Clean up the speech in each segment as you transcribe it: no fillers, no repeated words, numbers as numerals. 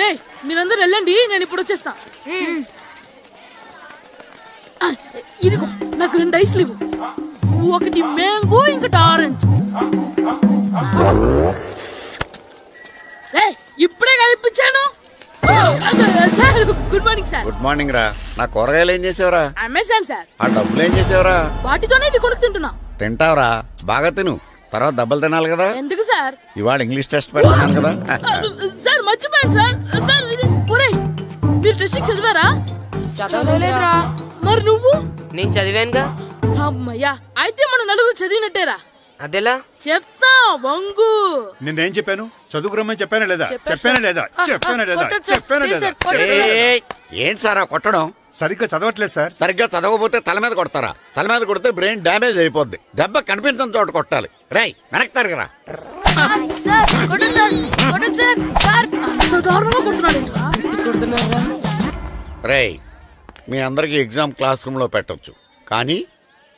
రే మీరందరూ వెళ్ళండి, నేను ఇప్పుడు వచ్చేస్తా. ఇదిగో నాకు 2 ఐస్లు ఇవ్వు. ఒకటి మ్యాంగో, ఇంకటి ఆరెంజ్. ఇప్పుడే కనిపించాను. Sir good morning sir. Good morning రా. నా కూరగాయలు ఏం చేసావురా? Amazon sir. ఆ డబ్బులు ఏం చేసావురా? వాటితోనే ఇవి కొనుక్కు తింటున్నా. తింటావురా, బాగా తిను, తర్వాత డబ్బులు తినాలి కదా. ఎందుకు సార్? ఇవాళ ఇంగ్లీష్ టెస్ట్ పెడతాను కదా. సార్ మర్చిపోయాను సార్. సార్ ఇది మీరు టెస్టింగ్ చదివారా? చదవలేదురా. మరి నువ్వు? నేను చదివానుగా. అమ్మయ్యా, అయితే మనం నలుగురు చదివినట్టేరా. అదెలా? చెప్తా వంగు. నేనేం చెప్పాను? చదువుకురమ్మని చెప్పానా లేదా? చెప్పానా లేదా? ఏంటి సార్ కొట్టడం? సరిగ్గా చదవట్లేదు సార్. సరిగ్గా చదవకపోతే తల మీద కొడతారా? తల మీద కొడితే బ్రెయిన్ డ్యామేజ్ అయిపోద్ది. దెబ్బ కనిపించిన చోట కొట్టాలి. రేయ్ వెనక్కి తరగరా. రేయ్ మీ అందరికి ఎగ్జామ్ క్లాస్ రూమ్ లో పెట్టొచ్చు, కానీ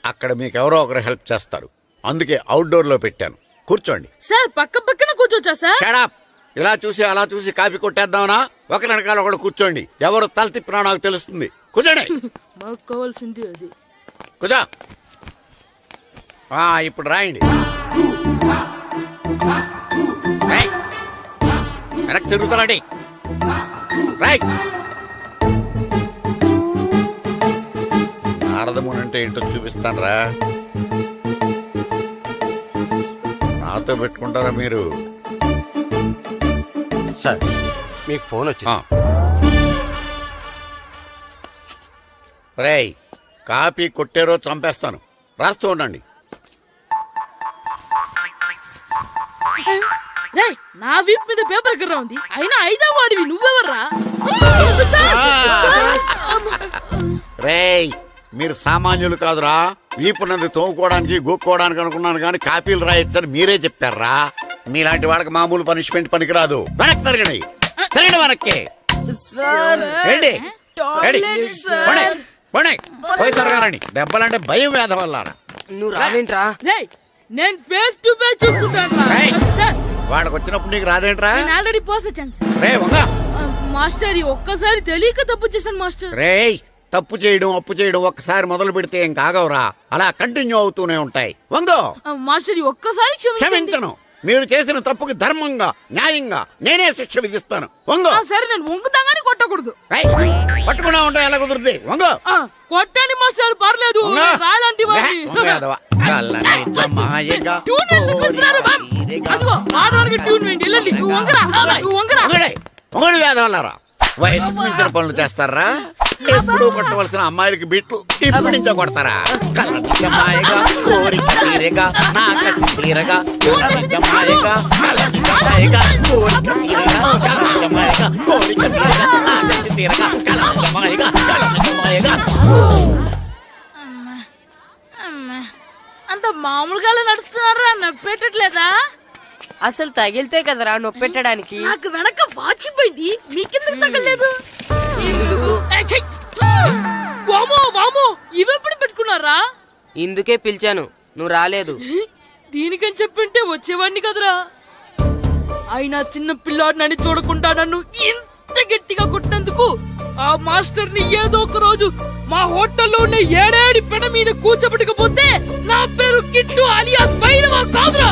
అక్కడ మీకు ఎవరో ఒకరు హెల్ప్ చేస్తారు. అందుకే అవుట్డోర్ లో పెట్టాను. కూర్చోండి. సార్ పక్క పక్కన కూర్చోచ్చా సార్? Shut up. ఇలా చూసి అలా చూసి కాపీ కొట్టేద్దామనా? ఒకరి వెనకాల ఒకడు కూర్చోండి. ఎవరు తల తిప్పినా నాకు తెలుస్తుంది. కూర్చోండి. మాకు కావాల్సింది అది. కూర్చో. ఇప్పుడు రాయండి. వెనక్కి తిరుగుతారండి. రైట్. నారదముని అంటే ఏంటో చూపిస్తాను రా. నాతో పెట్టుకుంటారా మీరు? సార్ మీకు ఫోన్ వచ్చింది. రేయ్ కాపీ కొట్టారో చంపేస్తాను. రాస్తూ ఉండండి. రేయ్ నా వీప్ మీద పేపర్ ఎక్కడ ఉంది? అయినా 5వ వాడివి నువ్వెవర్రా? రేయ్ మీరు సామాన్యులు కాదురా. వీపున్నది తోముకోవడానికి గోక్కోవడానికి అనుకున్నాను, కానీ కాపీలు రాయొచ్చని మీరే చెప్పారా. మీలాంటి వాళ్ళకి మామూలు పనిష్మెంట్ పనికిరాదు. వెనక్కి తిరగండి. తిరగండి వెనక్కి. పోయి తిరగారండి. దెబ్బలంటే భయం వేద వల్ల. నువ్వు రావేంట్రా? నేను ఫేస్ టు ఫేస్ చూసుకుంటాను. వాళ్ళకి వచ్చినప్పుడు నీకు రాదేంట్రా? నేను ఆల్రెడీ పోస్ వచ్చాను సార్. రే వంగా. మాస్టర్ ఒక్కసారి తెలియక తప్పు చేశాను మాస్టర్. రేయ్ తప్పు చేయడం అప్పు చేయడం ఒక్కసారి మొదలు పెడితే ఏం కాగవరా, అలా కంటిన్యూ అవుతూనే ఉంటాయి. వందో. మాస్టర్ ఒక్కసారి క్షమించను. మీరు చేసిన తప్పుకి ధర్మంగా న్యాయంగా నేనే శిక్ష విధిస్తాను. వంగో. సరే నేను వంగుతాగానే కొట్టకూడదు. పట్టుకున్నా ఉంటా ఎలా కుదురుతుంది. వంగో. కొట్టండి మాస్టర్ పర్లేదు. రాలాంటి వేదవల్లారా వయసు మించిన పనులు చేస్తారా? ఎప్పుడు కొట్టవలసిన అమ్మాయిలకి బిట్లు ఇప్పుడు నుంచో కొడతారా? కలనిజమాయగా కోరిక తీరగా నా కసి తీరగా కలనిజమాయగా కలనిజమాయగా కోరిక తీరగా కలనిజమాయగా కోరిక తీరగా నా కసి తీరగా కలనిజమాయగా కలనిజమాయగా. అంత మామూలుగా నడుస్తున్నారా? నొప్పెట్టట్లేదా? అసలు తగిలితే కదరా నొప్పెట్టడానికి. నాకు వెనక వాచిపోయింది, మీకెందుకు తగలేదు? వామో వామో ఇవెప్పుడు పెట్టుకున్నారా? ఇందుకే పిలిచాను, నువ్వు రాలేదు. దీనికని చెప్పింటే వచ్చేవాడిని కదరా. అయినా చిన్న పిల్లాడినని చూడకుండా నన్ను ఇంత గట్టిగా కొట్టినందుకు ఆ మాస్టర్ ని ఏదో ఒక రోజు మా హోటల్లో ఉండే 7 పెడ మీద కూర్చోబెట్టకపోతే నా పేరు కిట్టు అలియాస్ బైరవా కాదురా.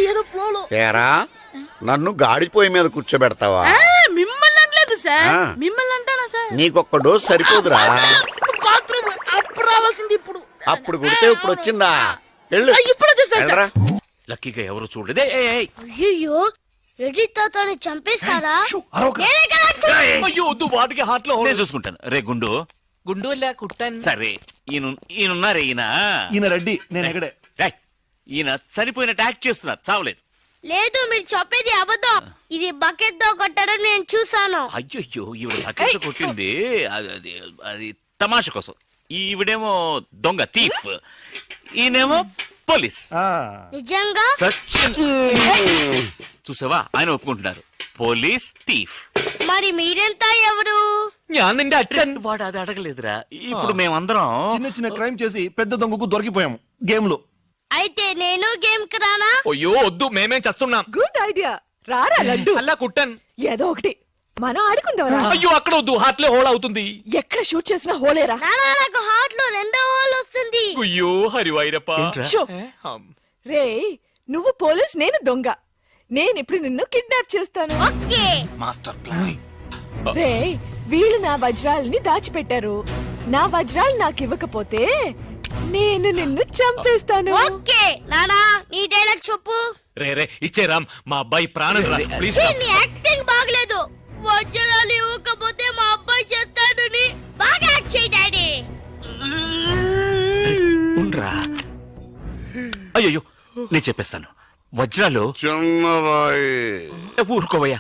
ఏదో ఫ్లోలో. నన్ను గాడిపోయి మీద కూర్చోబెడతావా? మిమ్మల్ని అనలేదు సార్. మిమ్మల్ని అంటానా సార్? నీకొక్క డోస్ సరిపోదురా. బాత్రూమ్ అప్పుడు రావాల్సింది ఇప్పుడు. అప్పుడు కొడితే ఇప్పుడు వచ్చిందా? ఇప్పుడు వచ్చేసారా? లక్కీగా ఎవరు చూడలేదే. అయ్యో రెడ్డి తాతని చంపేస్తారా? వాటికి హార్ట్ లో నేను చూసుకుంటాను. రే గుండు గుండు కుట్టాను. సరే ఈయనున్నారే ఈయన రెడ్డి. నేను ఎక్కడే. ఈయన చనిపోయినట్టు యాక్ట్ చేస్తున్నారు, చావలేదు. లేదు మీరు చెప్పేది అబద్ధం. ఇది బకెట్ తో కొట్టడం నేను చూసాను. అయ్యో ఈవిడ బకెట్ తో కొట్టింది అది తమాషా కోసం. ఈవిడేమో దొంగ థీఫ్, ఈయనేమో పోలీస్. నిజంగా చూసావా, ఆయన ఒప్పుకుంటున్నారు. Police thief. మరి మీరెంత ఎవరు? వాడు అది అడగలేదురా. ఇప్పుడు మేమందరం చిన్న చిన్న క్రైమ్ చేసి పెద్ద దొంగకు దొరికిపోయాము గేమ్ లో. అయితే నేను గేమ్ కి రానా? అయ్యో వద్దు, మేమేం చేస్తున్నాం. Good idea. రారా లడ్డు అలా కుట్టన్. ఏదో ఒకటి మనం ఆడుకుందాం. అయ్యో అక్కడ వద్దు, హార్ట్ లో హోల్ అవుతుంది. ఎక్కడ షూట్ చేసినా హోలేరా. నానా నాకు హార్ట్ లో రెండో హోల్ వస్తుంది. అయ్యో హరివైరప్ప. షో. రే నువ్వు పోలీస్, నేను దొంగ. నేను ఇప్పుడు నిన్ను కిడ్నాప్ చేస్తాను. Okay master plan. రే వీళ్ళు నా వజ్రాలని దాచిపెట్టారు. నా వజ్రాలు నాకు ఇవ్వకపోతే నేను నిన్ను చంపేస్తాను. ఓకే నానా నీ డైలాగ్ చెప్పు. రే రే ఇచ్చే రామ్, మా అబ్బాయి ప్రాణం రా ప్లీజ్. ఛీ, నీ యాక్టింగ్ బాగలేదు. వజ్రాలు ఇవ్వకపోతే మా అబ్బాయి చేస్తాడని బాగా యాక్ట్ చేయి డాడీ. ఉండ్రా. అయ్యో నేను చెప్పేస్తాను. వజ్రాలు చిన్నరాయి. ఊరుకోవయ్యా.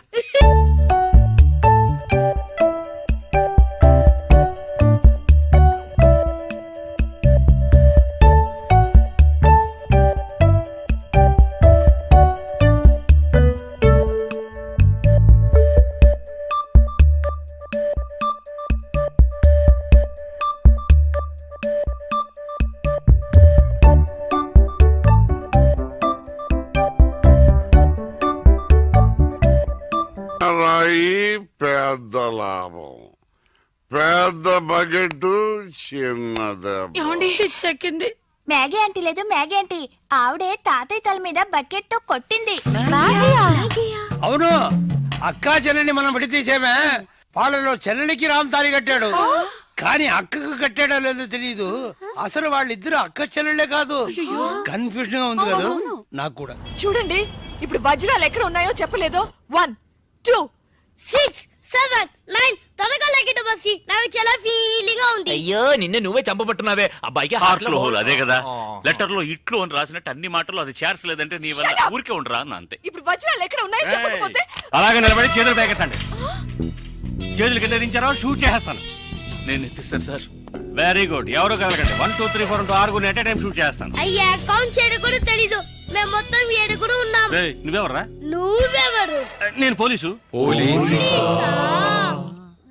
రాయి పెద్ద లాభం, పెద్ద బకెట్ చిన్నద. చెక్కింది. మ్యాగీ ఆంటీ లేదు, మ్యాగీ ఆంటీ ఆవిడే తాతయ్య తల మీద బకెట్ తో కొట్టింది. అవును, అక్కా చెల్లెని మనం విడితీసేమే. వాళ్ళలో చెల్లెలికి రామ్ తాళి కట్టాడు, కానీ అక్కకు కట్టాడో లేదో తెలియదు. అసలు వాళ్ళిద్దరు అక్క చెల్లెళ్ళే కాదు. కన్ఫ్యూజన్ గా ఉంది కదా నాకు కూడా. చూడండి ఇప్పుడు వజ్రాలు ఎక్కడ ఉన్నాయో చెప్పలేదు. 1 2 6 7 9 త్వరగా లెక్కిట బస్సి. నాకు చాలా ఫీలింగ్ గా ఉంది. అయ్యో నిన్ను నువ్వే చంపబట్టున్నావే. అబ్బాయికి హార్ట్ లో హోల్ అదే కదా. లెటర్ లో ఇట్లు అని రాసినట్టు అన్ని మాటలు అది చేర్చలేదంటే నీ వల్ల Shut up! ఊరికే ఉండరా అన్న అంతే. ఇప్పుడు వజ్రాలు ఎక్కడ ఉన్నాయో చెప్పకపోతే అలాగే నిలబడి చేతులు పేకెత్తండి. చేతులు కింద దించారో షూట్ చేస్తాను. నేను ఎత్తిస్తాను సార్. Very good. ఎవరు కలగండి. 1 2 3 4 6 ఎట్ టైం షూట్ చేస్తాను. అయ్యా కౌంట్ చేయడం కూడా తెలీదు. మేము మొత్తం 7 ఉన్నాం. నువ్వెవర్రా? నువ్వెవరు? నేను పోలీసు. పోలీసా?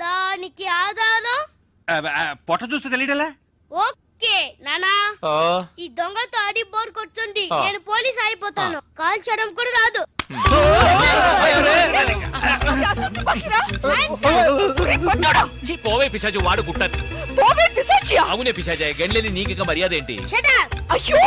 దానికి ఆధారం పొట్ట చూస్తే తెలియటలా? ఓకే నానా ఈ దొంగతో ఆడి బోర్ కొడుతుంది. నేను పోలీస్ అయిపోతాను. కాల్ చేయడం కూడా రాదు. పోవే పిశాచి, వాడు కుట్టన్. పోవే పిశాచియా? అవునే పిశాచి, గండ్లేని నీకు మర్యాద ఏంటి? Shut up! అయ్యో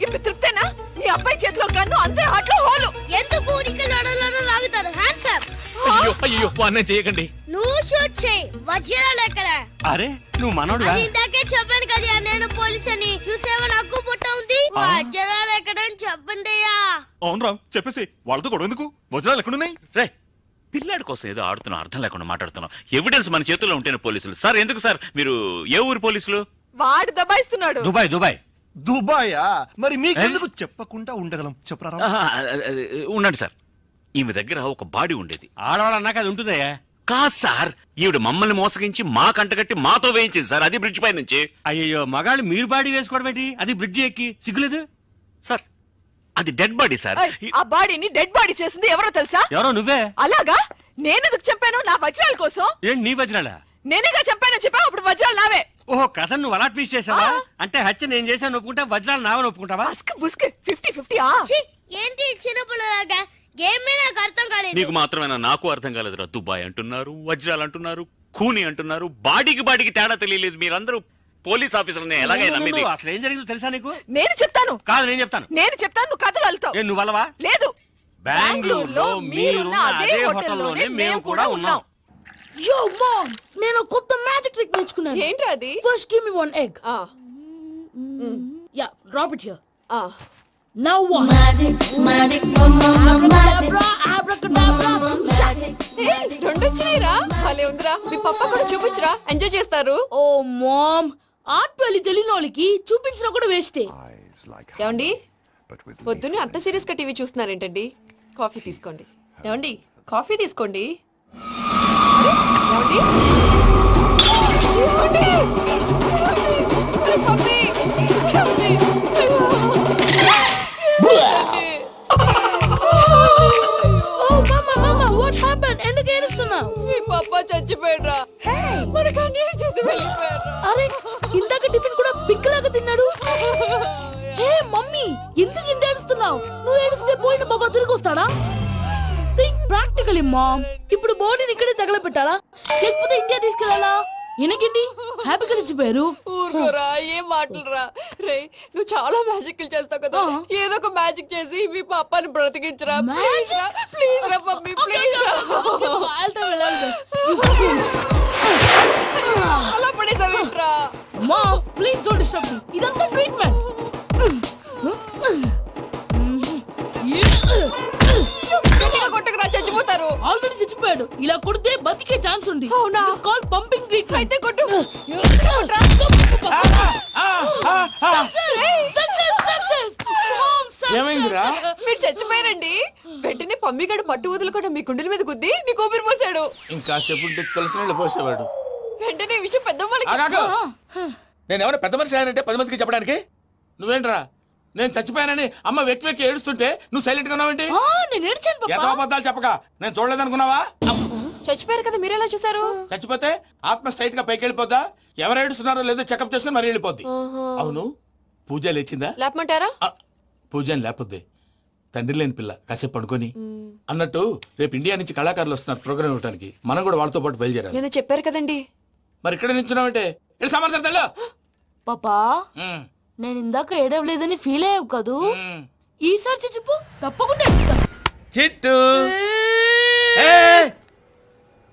ఇప్పుడు తృప్తేనా? నీ అబ్బాయి చేతిలో గన్ను, అంతే హార్ట్ లో హోలు. ఎందుకు ఊరికి లడలను లాగుతారు? Hands up. అయ్యో అయ్యో అన్నం చేయకండి. నువ్వు షూట్ చేయి. వజ్రాలు ఎక్కడ? అరే నువ్వు మనోడు. అది ఇందాకే చెప్పాను కదా నేను పోలీస్ అని. చూసేవా నాకు పుట్ట ఉంది. వజ్రాలు ఎక్కడ అని చెప్పండి అయ్యా. అవును రామ్, చెప్పేసి వాళ్ళతో గొడవ ఎందుకు? వజ్రాలు ఎక్కడున్నాయి? రే పిల్లాడి కోసం ఏదో ఆడుతున్నాం, అర్థం లేకుండా మాట్లాడుతున్నాం. ఎవిడెన్స్ మన చేతుల్లో ఉంటేనే పోలీసులు. సార్ ఎందుకు సార్ మీరు ఏ ఊరు పోలీసులు? వాడు దబాయిస్తున్నాడు. Dubai Dubai. దుబాయా? మరి మీకెందుకు చెప్పకుండా ఉండగలం చెప్పరా? ఆహా, ఉండండి సార్. ఈమె దగ్గర ఒక బాడీ ఉండేది. ఆడవాళ్ళు అన్నాక అది ఉంటుందయ్యా. కాదు సార్, ఈవిడ మమ్మల్ని మోసగించి మా కంటగట్టి మాతో వేయించింది సార్. అది బ్రిడ్జ్ పై నుంచి. అయ్యో మగాళ్ళు మీరు బాడీ వేసుకోవడం ఏంటి? అది బ్రిడ్జి ఎక్కి సిగ్గులేదు సార్ అది డెడ్ బాడీ సార్. ఏయ్, ఆ బాడీని డెడ్ బాడీ చేసింది ఎవరో తెలుసా? ఎవరో నువ్వే. అలాగా? నేనెందుకు చెప్పాను? నా వజ్రాల కోసం. ఏంటి నీ వజ్రాలా? నేనేగా చెప్పాను. చెప్పావు అప్పుడు వజ్రాలు నావే. ఓహో కథను నువ్వు అలా ట్వీస్ట్ చేసావా? అంటే హత్య నేను చేశాను ఒప్పుకుంటా, వజ్రాలు నావని ఒప్పుకుంటావా? బస్క్ బుస్క్ 50-50. ఛీ, ఏంటి చిన్నపిల్లలాగా గేమ్ మీద నాకు అర్థం కాలేదు. నీకు మాత్రమేనా? నాకు అర్థం కాలేదురా. దుబాయ్ అంటున్నారు, వజ్రాలు అంటున్నారు, కూని అంటున్నారు. బాడీకి తేడా తెలియలేదు. మీరందరూ పోలీస్ ఆఫీసర్ని ఎలాగైనా నమ్మింది. అసలు ఏం జరిగిందో తెలుసా నీకు? నేను చెప్తాను. కాదు నేను చెప్తాను. నేను చెప్తాను, నువ్వు కథలు వెళ్తావు. నువ్వు అలవా? లేదు. బెంగళూరులో మీరున్న అదే హోటల్లోనే మేము కూడా ఉన్నాం. యో మామ్, నేను కొత్త మ్యాజిక్ ట్రిక్ నేర్చుకున్నాను. ఏంట్రా అది? First give me 1 egg. Yeah, drop it here. Now what? Magic రెండు వచ్చినాయిరా. భలే ఉందిరా. మీ పప్ప కూడా చూపించరా, ఎంజాయ్ చేస్తారు. ఓ మామ్, ఆర్ట్ పెళ్లి తెలియని వాళ్ళకి చూపించినా కూడా వేస్టే. ఏమండి పొద్దున్నే అంత సీరియస్ గా టీవీ చూస్తున్నారేంటండి? కాఫీ తీసుకోండి. ఏమండి కాఫీ తీసుకోండి. ఏమండి? ఏమండి? ఏమండి? పప్పి! ఏమండి? ఓ మమ్మా, వాట్ హ్యాపెండ్? ఎందుకు ఏడుస్తున్నావు? మీ పప్ప చచ్చిపోయాడురా. మనకు అన్యాయం చేసి వెళ్ళిపోయాడురా. అరే ఇందాక టిఫిన్ కూడా పిక్కలాగా తిన్నాడు. హే మమ్మీ, ఎందుకు ఇంత ఏడుస్తున్నావు? నువ్వు ఏడిస్తే పోయిన బాబా తిరిగి వస్తాడా? Think exactly ma'am. ఇప్పుడు బాడీని ఇక్కడే తగలబెట్టాలా లేకపోతే ఇండియా తీసుకెళ్ళాలా? ఎనకండి హ్యాపీగా చచ్చిపోయారు. ఊరుకోరా, ఏం మాటలురా. రే, నువ్వు చాలా మ్యాజిక్ చేస్తావు కదా, ఏదో ఒక మ్యాజిక్ చేసి మీ పాపాని బ్రతికించరా. ప్లీజ్ రా, ప్లీజ్ రా మమ్మీ, ప్లీజ్ రా. అలా పడేసావేంట్రా? Mom please don't disturb me. ఇదంతా ట్రీట్మెంట్. కొట్టకరా, చచ్చిపోతారు. ఆల్రెడీ చచ్చిపోయాడు. ఇలా కొడితే బతికే ఛాన్స్ ఉంది. అవునా? Call pumping treatment. అయితే కొట్టు. ఏమైందిరా? మీరు చచ్చిపోయారండి. వెంటనే పమ్మిగాడు మట్టు వదులుకుండా మీ గుండెల మీద గుద్ది మీకు ఊపిరి పోసాడు. ఇంకా చెప్పు తెలిసిన పోసేవాడు. వెంటనే ఈ విషయం పెద్ద నేను ఎవరైనా పెద్ద మనిషి ఆయనంటే 10 మందికి చెప్పడానికి నువ్వేంట్రా? నేను చచ్చిపోయానని అమ్మ వెక్కి వెక్కి ఏడుస్తుంటే నువ్వు సైలెంట్ గా ఉన్నావేంటి? నేను ఏడ్చాను పాపా. ఎంతో అబద్ధాలు చెప్పక నేను చూడలేదనుకున్నావా? చచ్చిపోయారు కదా, మీరెలా చూసారు? చచ్చిపోతే ఆత్మ స్ట్రైట్ గా పైకి వెళ్ళిపోద్దా? ఎవరు ఏడుస్తున్నారో లేదో చెకప్ చేసుకుని మరీ వెళ్ళిపోద్ది. అవును, పూజ లేచిందా? లేపమంటారా? పూజ అని లేకపోద్ది. తండ్రి లేని పిల్ల కాసేపు పడుకొని. అన్నట్టు రేపు ఇండియా నుంచి కళాకారులు వస్తున్నారు ప్రోగ్రామ్ ఇవ్వడానికి. మనం కూడా వాళ్ళతో పాటు బయలుదేరాలి. నేను చెప్పారు కదండి. మరి ఇక్కడ నిల్చున్నావంటే సమాధానం పాపా నేను ఇందాక ఏడవలేదని ఫీల్ అయ్యావు కదూ. ఈసారి చచ్చిపో, తప్పకుండా ఏడుస్తా. చిట్టు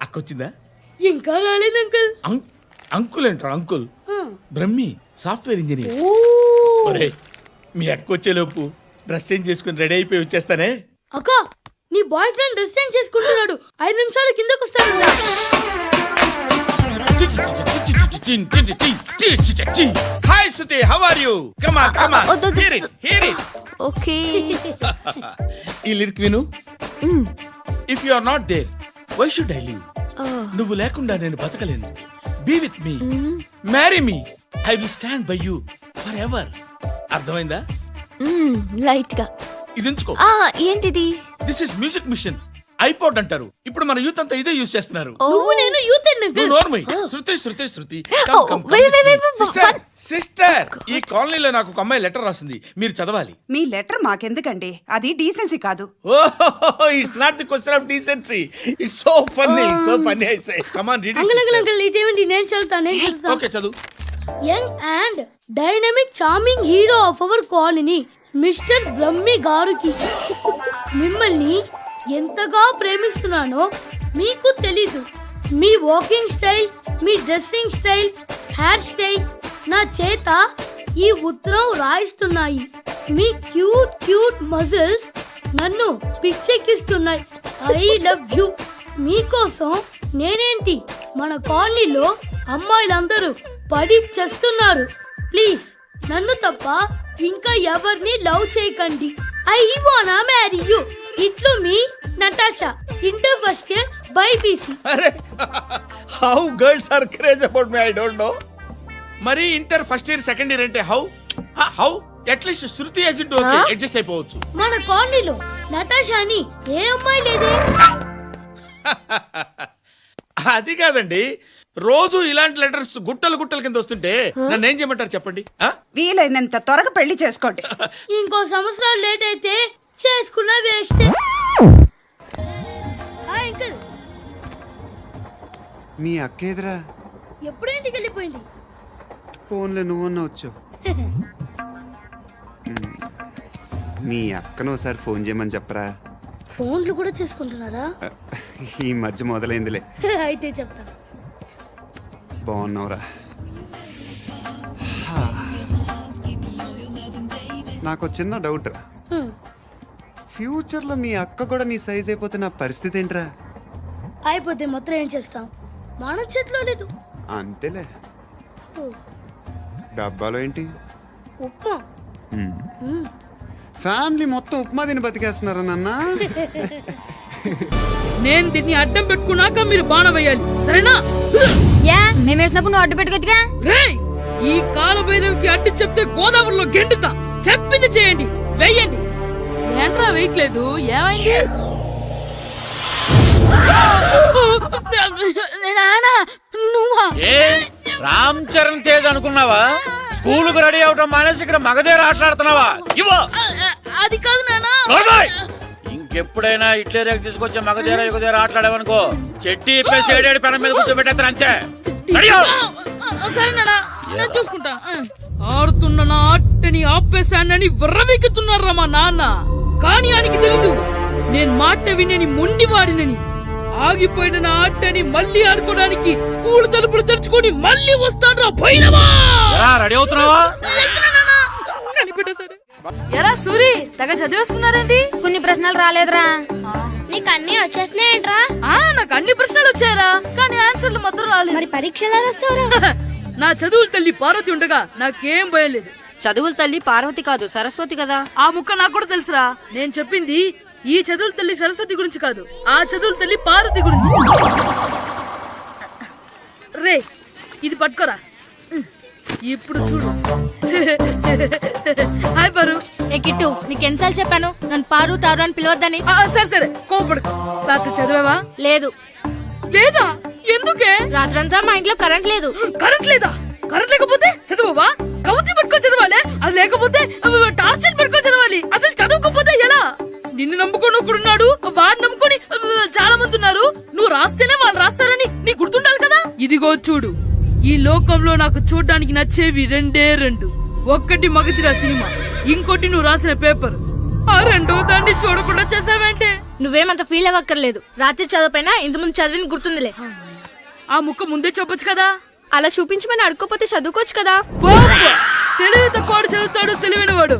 అక్కొచ్చిందా? ఇంకా రాలేదు అంకుల్. అంకుల్ ఏంట్రా? Uncle Brahmi software engineer. మీ అక్క వచ్చేలోపు డ్రెస్ చేంజ్ చేసుకుని రెడీ అయిపోయి వచ్చేస్తానే. అక్క, నీ బాయ్ ఫ్రెండ్ డ్రెస్ చేంజ్ చేసుకుంటున్నాడు. 5 నిమిషాలు కిందకు వస్తాడు. Hi Suti, how are you? Come on come on, hear it hear it. Okay. ఈ లిరిక్ విను. If you are not there why should I live? నువ్వు లేకుండా నేను బతకలేను. Be with me, marry me, I will stand by you forever. అర్థమైందా? Light గా ఇది ఉంచుకో. ఏంటిది? This is music machine. IPod అంటారు. ఇప్పుడు మన యూత్ అంతా ఇదే యూస్ చేస్తున్నారు. నువ్వు నేను యూత్ శృతి శృతి శృతి సిస్టర్, ఈ కాలనీలో నాకు ఒక అమ్మాయి లెటర్ రాసింది, మీరు చదవాలి. మీ లెటర్ మాకెందుకండి? అది డీసెన్సీ కాదు. It's not the question of decency. It's so funny, so funny. I say come on read uncle ఇదేమిటి? నేను చదువుతాను. ఓకే చదువు. Young and dynamic charming hero of our colony mister Brahmi గారికి మిమ్మల్ని ఎంతగా ప్రేమిస్తున్నానో మీకు తెలీదు. మీ వాకింగ్ స్టైల్, మీ డ్రెస్సింగ్ స్టైల్, హెయిర్ స్టైల్ నా చేత ఈ ఉత్తరం రాయిస్తున్నాయి. మీ క్యూట్ క్యూట్ మజిల్స్ నన్ను పిచ్చెక్కిస్తున్నాయి. I love you. మీకోసం నేనేంటి, మన కాలనీలో అమ్మాయిలందరూ పడి చేస్తున్నారు. ప్లీజ్ నన్ను తప్ప ఇంకా ఎవరిని లవ్ చేయకండి. ఐ వానా మ్యారీ యూ. ఇట్లు మీ Natasha, inter first year BiPC. అరే how girls are craze about me, I don't know. మరి inter first year second year అంటే how how at least Shruti agent okay adjust అయిపోవచ్చు. మన కాలనీలో నటాషా అని ఏ అమ్మాయి లేదే. అది కాదండి, రోజు ఇలాంటి లెటర్స్ గుట్టలు గుట్టల కింద వస్తుంటే నన్ను ఏం చేయమంటారు చెప్పండి? వీలైనంత త్వరగా పెళ్లి చేసుకోండి. ఇంకో సంవత్సరాలు లేట్ అయితే చేసుకున్నా వేస్ట్. Hi uncle. మీ అక్క ఎదురా? ఎప్పుడు ఇంటికి వెళ్ళిపోయింది. ఫోన్లో నువ్వన్నా వచ్చావు. మీ అక్కను ఒకసారి ఫోన్ చేయమని చెప్పరా. ఫోన్లు కూడా చేసుకుంటున్నారా? ఈ మధ్య మొదలైందిలే. అయితే చెప్తా. బాగున్నావురా? నాకు చిన్న డౌట్ రా. ఫ్యూచర్లో మీ అక్క కూడా నీ సైజ్ అయిపోతే నా పరిస్థితి ఏంట్రా? అయిపోతే మాత్రం ఏం చేస్తాం, మన చేతిలో లేదు. అంతేలే. డబ్బాలో ఏంటి? ఉప్మా. ఫ్యామిలీ మొత్తం ఉప్మా తిని బతికేస్తున్నారా నాన్న? నేను దీన్ని అడ్డం పెట్టుకున్నాక మీరు బాణ వేయాలి, సరేనా? మేమేసినప్పుడు నువ్వు అడ్డు పెట్టుకోవచ్చుగా. రేయ్, ఈ కాలభైరవికి అడ్డు చెప్తే గోదావరిలో గెంటుతా. చెప్పింది చేయండి, వెయ్యండి. ఏంట్రా వెయ్యట్లేదు, ఏమైంది? నువ్వా? రామ్ చరణ్ తేజ్ అనుకున్నావా? స్కూలుకు రెడీ అవటం మానేసి ఇక్కడ మగధీర ఆటలాడుతున్నావా? అది కాదు నాన్న. ఇంకెప్పుడైనా ఇట్లే రేపు తీసుకొచ్చి మగధీర యుగధీర ఆటలాడేవనుకో చెట్టి ఇప్పేసి ఏడేడు పెనం మీద కూర్చోబెట్టేస్తారు అంతే. సరే నాన్న, నేను చూసుకుంటా. ఆడుతున్న నా ఆటని ఆపేశానని విర్రవీగుతున్నారా మా నాన్న. కానీ ఆయనకి తెలీదు నేను మాట వినని మొండివాడినని. ఆగిపోయిన నా ఆటని మళ్ళీ ఆడుకోవడానికి స్కూల్ తలుపులు తెరుచుకొని మళ్ళీ వస్తాడ్రా భైరవా. రెడీ అవుతున్నావా? ఎరా సూరి, తెగ చదివేస్తున్నారండి. కొన్ని ప్రశ్నలు రాలేదురా. నీకు అన్ని వచ్చేసినాయంట్రా? నాకు అన్ని ప్రశ్నలు వచ్చాయరా, కానీ ఆన్సర్లు మాత్రం రాలేదు. మరి పరీక్షలు రాస్తావురా? నా చదువుల తల్లి పార్వతి ఉండగా నాకేం భయం లేదు. చదువుల తల్లి పార్వతి కాదు, సరస్వతి కదా. ఆ ముక్క నాకు కూడా తెలుసురా. నేను చెప్పింది ఈ చదువుల తల్లి సరస్వతి గురించి కాదు, ఆ చదువుల తల్లి పార్వతి గురించి. రే, ఇది పట్టుకోరా. ఇప్పుడు చూడు. హాయ్ పారు. ఏ కిట్టు, నీకు ఎన్నిసార్లు చెప్పాను నన్ను పారు తారు అని పిలవద్దని? సరే సరే, కోపడుకో. రాత్రి చదివావా? లేదు. లేదా? ఎందుకే? రాత్రంతా మా ఇంట్లో కరెంట్ లేదు. కరెంట్ లేదా? కరెంట్ లేకపోతే చదవవా? కవచి పట్టుకొని చదవాలి. అది లేకపోతే టార్చ్ లైట్ పట్టుకొని చదవాలి. అసలు చదవకపోతే ఎలా? నిన్ను నమ్ముకొని ఒకడున్నాడు, వాడిని నమ్ముకొని చాలా మంది ఉన్నారు. నువ్వు రాస్తేనే వాళ్ళు రాస్తారని నీకు గుర్తుండాలి కదా. ఇదిగో చూడు, ఈ లోకంలో నాకు చూడడానికి నచ్చేవి రెండే రెండు. ఒక్కటి మగధీర సినిమా, ఇంకోటి నువ్వు రాసిన పేపర్. ఆ రెండో దాన్ని చూడకుండా చేసావేంటే? నువ్వేమంత ఫీల్ అవ్వక్కర్లేదు. రాత్రి చదవపోయినా ఇంతకుముందు చదివిన గుర్తుందిలే. ఆ ముక్క ముందే చెప్పొచ్చు కదా. అలా చూపించమని అడుక్కోపోతే చదువుకోవచ్చు కదా. తెలివి తక్కువ చదువుతాడు, తెలివైన వాడు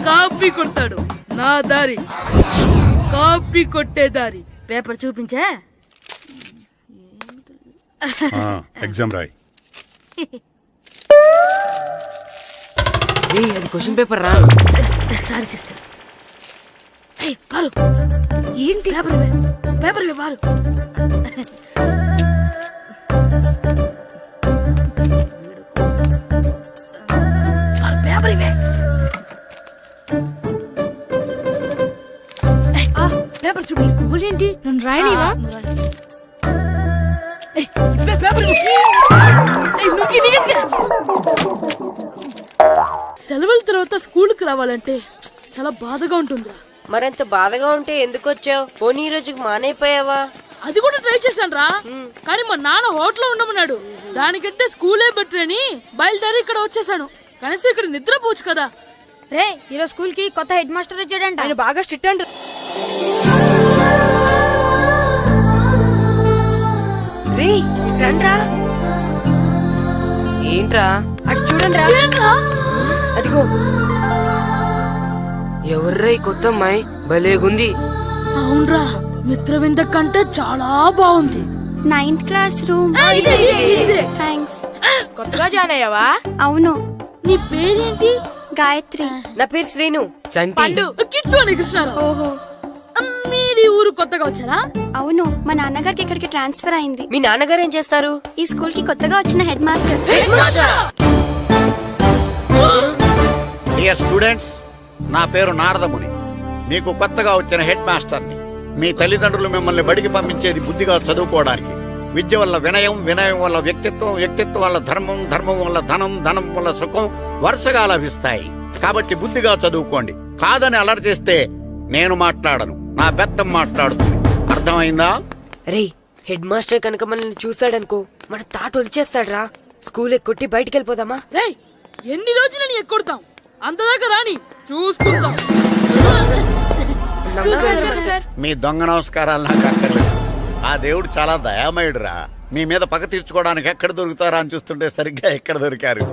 కాపీ కొడతాడు. నా దారి కాపీ కొట్టే దారి. పేపర్ చూపించే. ఎగ్జామ్ రాయి. అది క్వశ్చన్ పేపర్ రా. Sorry sister. పారు, ఏంటి పేపర్ పేపర్ పారు. పేపర్ ఇవే. పేపర్ చూడు. స్కూల్ ఏంటి? నన్ను రాయనివా? సెలవుల తర్వాత స్కూల్కి రావాలంటే చాలా బాధగా ఉంటుందిరా. మరంత బాధగా ఉంటే ఎందుకు వచ్చావు? పోనీ ఈ రోజుకి మానైపోయావా? అది కూడా ట్రై చేశాను రా, కానీ మా నాన్న హోటల్లో ఉండమన్నాడు. దానికంటే స్కూలే బెటర్ అని బయలుదేరి ఇక్కడ వచ్చేసాను. కనీసం ఇక్కడ నిద్రపోవచ్చు కదా. రే, ఈరోజు స్కూల్ కి కొత్త హెడ్ మాస్టర్ వచ్చాడంట. ఆయన బాగా స్ట్రిక్ట్ అంట. రే, రండ్రా. ఏంట్రా అటు చూడండి రా. అదిగో ఎవర్రా ఈ కొత్త అమ్మాయి? భలేగుంది. అవునరా, మిత్రవింద కంటే చాలా బాగుంది. 9th class room. థ్యాంక్స్. కొత్తగా జాయిన్ అయ్యావా? అవును. నీ పేరేంటి? గాయత్రి. నా పేరు శ్రీను. పండు. కిట్టు అని కృష్ణారావు. ఓహో, మీది ఊరు కొత్తగా వచ్చారా? అవును. మా నాన్నగారికి ఇక్కడికి ట్రాన్స్ఫర్ అయింది. మీ నాన్నగారు ఏం చేస్తారు? ఈ స్కూల్ కి కొత్తగా వచ్చిన హెడ్ మాస్టర్. డియర్ స్టూడెంట్స్, నా పేరు నారదముని. మీకు కొత్తగా వచ్చిన హెడ్ మాస్టర్ని. మీ తల్లిదండ్రులు మిమ్మల్ని బడికి పంపించేది బుద్ధిగా చదువుకోవడానికి. విద్య వల్ల వినయం, వినయం వల్ల వ్యక్తిత్వం, వ్యక్తిత్వం వల్ల ధర్మం, ధర్మం వల్ల ధనం, ధనం వల్ల సుఖం వరుసగా లభిస్తాయి. కాబట్టి బుద్ధిగా చదువుకోండి. కాదని అలర్ చేస్తే నేను మాట్లాడను, నా బెత్తం మాట్లాడుతుంది. అర్థమైందా? రే, హెడ్ మాస్టర్ కనుక మనల్ని చూసాడనుకో మన తాట వచ్చేస్తాడ్రా. స్కూల్ ఎక్కొట్టి బయటికి వెళ్ళిపోదామా? రే, ఎన్ని రోజులని ఎక్కొడతాం? అంతదాకా రాని చూసుకుంటాం. మీ దొంగ నమస్కారాలు నాకు అక్కర్లేదు. ఆ దేవుడు చాలా దయామయుడురా. మీ మీద పగ తీర్చుకోవడానికి ఎక్కడ దొరుకుతారా అని చూస్తుంటే సరిగ్గా ఎక్కడ దొరికారు.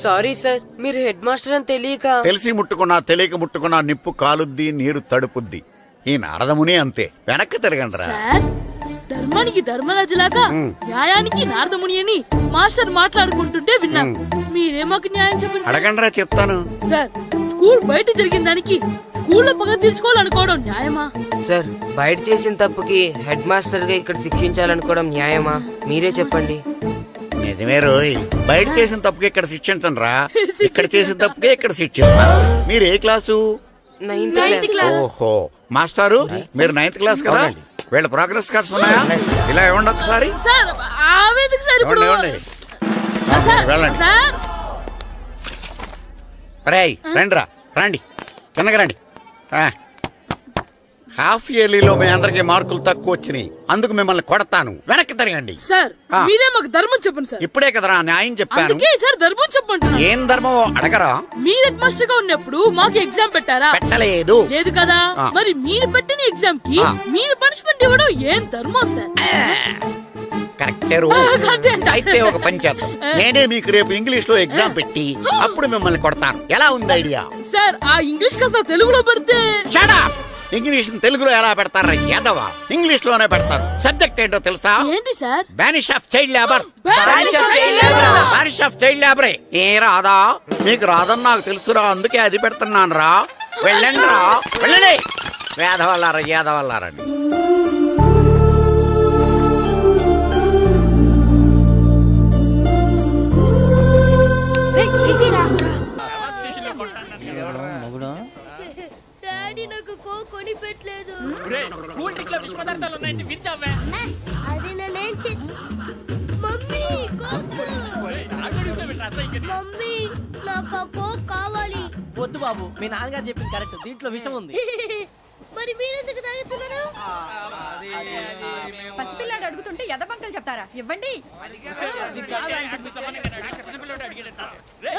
సారీ సార్, మీరు హెడ్ మాస్టర్ అని తెలియక. తెలిసి ముట్టుకున్నా తెలియక ముట్టుకున్నా నిప్పు కాలుద్ది, నీరు తడుపుద్ది. ఈ నారదముని అంతే. వెనక్కి తిరగండి రా. ధర్మానికి ధర్మరాజులాగా న్యాయానికి నారదముని అని మాస్టర్ మాట్లాడుకుంటుంటే విన్నాం. మీరే మాకు న్యాయం చెప్పండి. అడగండి రా, చెప్తాను. సార్, స్కూల్ బయట జరిగిన దానికి స్కూల్లో పగ తీర్చుకోవాలనుకోవడం న్యాయమా? సార్, బయట చేసిన తప్పుకి హెడ్ మాస్టర్ గా ఇక్కడ శిక్షించాలనుకోవడం న్యాయమా? మీరే చెప్పండి. నిజమే రోయ్, బయట చేసిన తప్పుకి ఇక్కడ శిక్షించను రా. ఇక్కడ చేసిన తప్పుకే ఇక్కడ శిక్షిస్తా. మీరు ఏ క్లాసు? 9th class. ఓహో, మాస్టారు మీరు 9th క్లాస్ కదా. వీళ్ళ ప్రోగ్రెస్ కార్డ్స్ ఉన్నాయా? ఇలా ఇవ్వండి ఒకసారి. సార్, ఆవేదకు సార్ ఇప్పుడు వెళ్ళండి. రేయ్, రండి రా, రండి, కిందకి రండి. హాఫ్ ఇయర్లీలో మీ అందరికి మార్కులు తక్కువ వచ్చినాయి, అందుకు మిమ్మల్ని కొడతాను. వెనక్కి తిరగండి. సార్ ఆ. మీరే మాకు ధర్మం చెప్పండి సార్. ఇప్పుడే కదరా న్యాయం చెప్పాను. అందుకే సార్ ధర్మం చెప్పండి. ఏం ధర్మం అడగరా? మీరు హెడ్ మాస్టర్ గా ఉన్నప్పుడు మాకు ఎగ్జామ్ పెట్టారా? పెట్టలేదు. లేదు కదా. ఆ. మరి మీరు పెట్టిన ఎగ్జామ్ కి ఆ. మీరు పనిష్మెంట్ ఇవ్వడం ఏం ధర్మం సార్? కరెక్టే రో. కరెక్టే అంట. అయితే ఒక పని చేద్దాం, నేనే మీకు రేపు ఇంగ్లీష్ లో ఎగ్జామ్ పెట్టి అప్పుడు మిమ్మల్ని కొడతాను. ఎలా ఉంది ఐడియా? సార్ ఆ ఇంగ్లీష్ కాస్త తెలుగులో పెడితే. Shut up! ఇంగ్లీష్ తెలుగులో ఎలా పెడతారా యాదవ? ఇంగ్లీష్ లోనే పెడతారు. సబ్జెక్ట్ ఏంటో తెలుసా? ఏంటి sir? Banish of child labour. Banish of child labor. Banish of child లేబరే. ఏ రాదా? మీకు రాదని నాకు తెలుసురా, అందుకే అది పెడుతున్నాను రా. వెళ్ళండి రా, వెళ్ళండి. వేదవల్లారా యాదవల్లారండి. డాడీ నాకు కోక్ కొని పెట్టలేదు. కూల్ డ్రింక్ లో విష పదార్థాలు ఉన్నాయంటే విరిచావే. అది నేనేం మమ్మీ కోక్. మమ్మీ నాకు ఆ కోక్ కావాలి. వద్దు బాబు, మీ నాన్నగారు చెప్పింది కరెక్ట్, దీంట్లో విషయం ఉంది. మరి మీరెందుకు తాగుతున్నారు? పసిపిల్లాడు అడుగుతుంటే ఎదబంకలు చెప్తారా? ఇవ్వండి.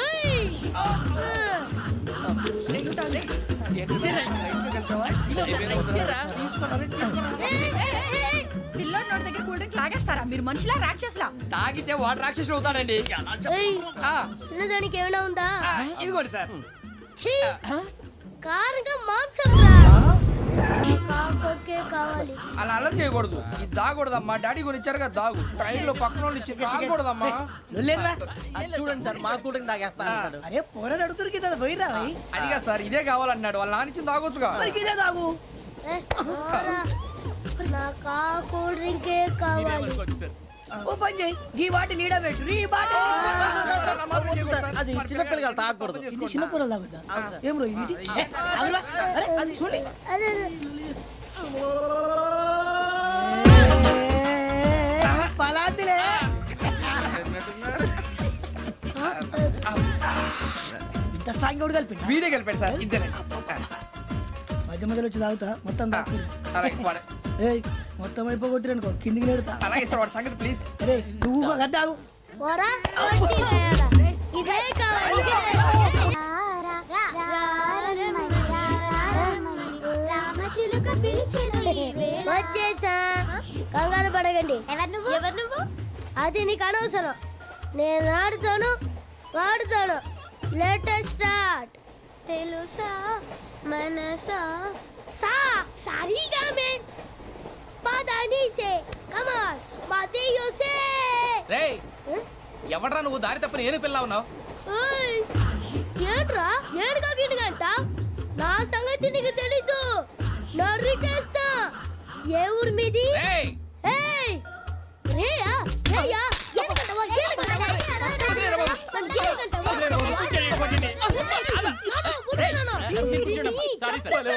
ఏయ్! పిల్లోడి నోటి దగ్గర కూల్ డ్రింక్ లాగేస్తారా? మీరు మనుషులా రాక్షసులా? తాగితే వాడు రాక్షసులు అవుతాడండి. ఏయ్! తినడానికి ఏమైనా ఉందా? ఇదిగోండి సార్. ఛీ! కారంగా మాంసం రా. కాకొక్కే కావాలి. అలా అలర్ చేయకూడదు. ఇది దాగకూడదమ్మా. డాడీ కొని ఇచ్చారు కదా దాగు. ట్రైన్ లో పక్కన వాళ్ళు ఇచ్చి దాగకూడదమ్మా. చూడండి సార్, మా కూడా తాగేస్తా. అరే పోరాడు అడుగుతారు కదా, పోయిరా. అదిగా సార్, ఇదే కావాలన్నాడు. వాళ్ళ నాన్న ఇచ్చింది తాగొచ్చుగా. ఇదే తాగు. పోరా. నాకు ఆ కూల్ డ్రింకే కావాలి. ఓ పని చేయి, ఈ బాటి లీడ పెట్టు. ఈ బాటి అది చిన్నపిల్లలు తాగకూడదు. ఇది చిన్నపిల్లలు తాగుతా. ఏం రో ఇది? అది చూడండి. అదే పలాతిలే. ఇంత స్ట్రాంగ్ కూడా కలిపి వీడే కలిపాడు సార్. ఇద్దరే మధ్య మధ్యలో వచ్చి తాగుతా. మొత్తం మొత్తం అయిపోగొట్టిరనుకో కిందికి నేడుతా. అలాగే సార్, వాడి సంగతి ప్లీజ్. అరే నువ్వు గద్దాగు. పోరా. ఇదే కావాలి. వచ్చేసా. కంగారు పడకండి. ఎవరు నువ్వు? అది నీకు అనవసరం. నేను ఆడుతాను, వాడుతాను. Latest start. తెలుసా మనసా సా సారీగా మెన్ పదని సే కమాన్ బాతియో సే. రేయ్, ఎవడ్రా నువ్వు? దారి తప్పని ఏను పిల్ల ఉన్నావు? ఓయ్ ఏంట్రా ఏడుగా గిడుగంట? నా సంగతి నీకు తెలీదు. నరికేస్తా. ఏ ఊరు మీది? రేయ్, ఏయ్ రేయా రేయా ఎందుకంటవా? Sorry sir.